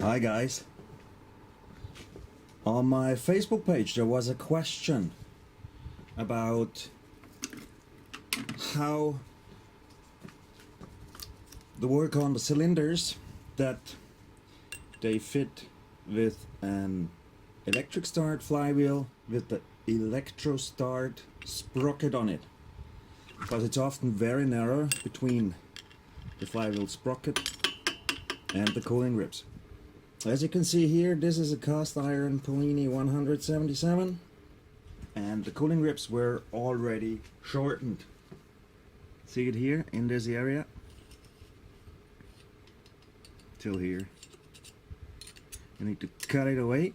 Hi guys. On my Facebook page there was a question about how the work on the cylinders, that they fit with an electric start flywheel with the electro start sprocket on it, because it's often very narrow between the flywheel sprocket and the cooling grips. As you can see here, this is a cast iron Polini 177 and the cooling grips were already shortened. See it here in this area till here. You need to cut it away.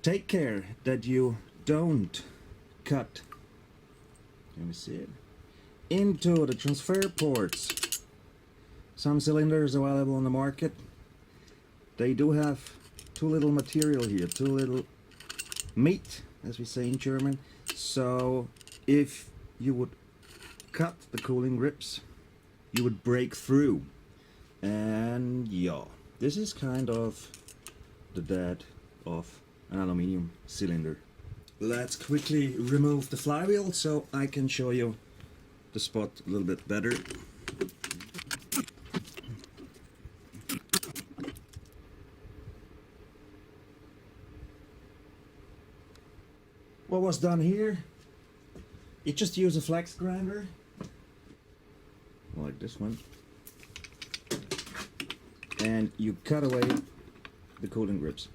Take care that you don't cut, let me see it, into the transfer ports. Some cylinders available on the market, they do have too little material here, too little meat, as we say in German. So if you would cut the cooling grips, you would break through. And yeah, this is kind of the dead of an aluminium cylinder. Let's quickly remove the flywheel so I can show you the spot a little bit better. What was done here, you just use a flex grinder like this one and you cut away the cooling grips.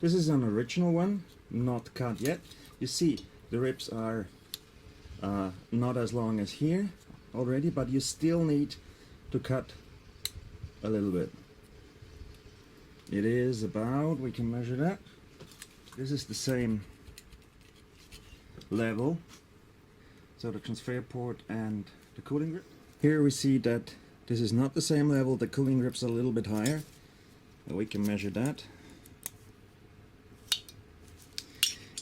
This is an original one, not cut yet. You see the ribs are not as long as here already, but you still need to cut a little bit. It is about, we can measure that, this is the same level, so the transfer port and the cooling grip. Here we see that this is not the same level, the cooling grip's a little bit higher, we can measure that.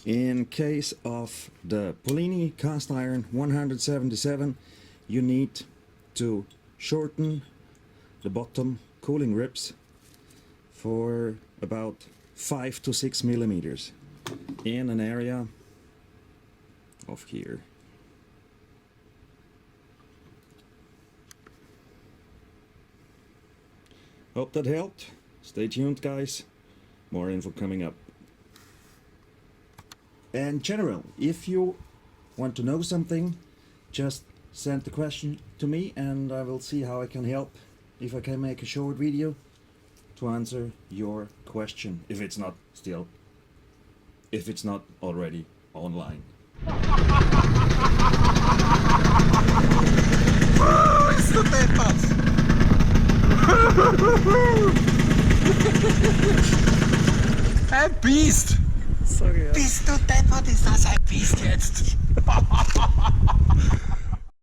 In case of the Polini cast iron 177, you need to shorten the bottom cooling grips for about 5 to 6 millimeters in an area of here. Hope that helped. Stay tuned guys, more info coming up. In general, if you want to know something, just send the question to me and I will see how I can help, if I can make a short video to answer your question, if it's not already online. Bist du deppert? Ein Biest! Sorry, ja. Bist du deppert? Ist das ein Biest jetzt?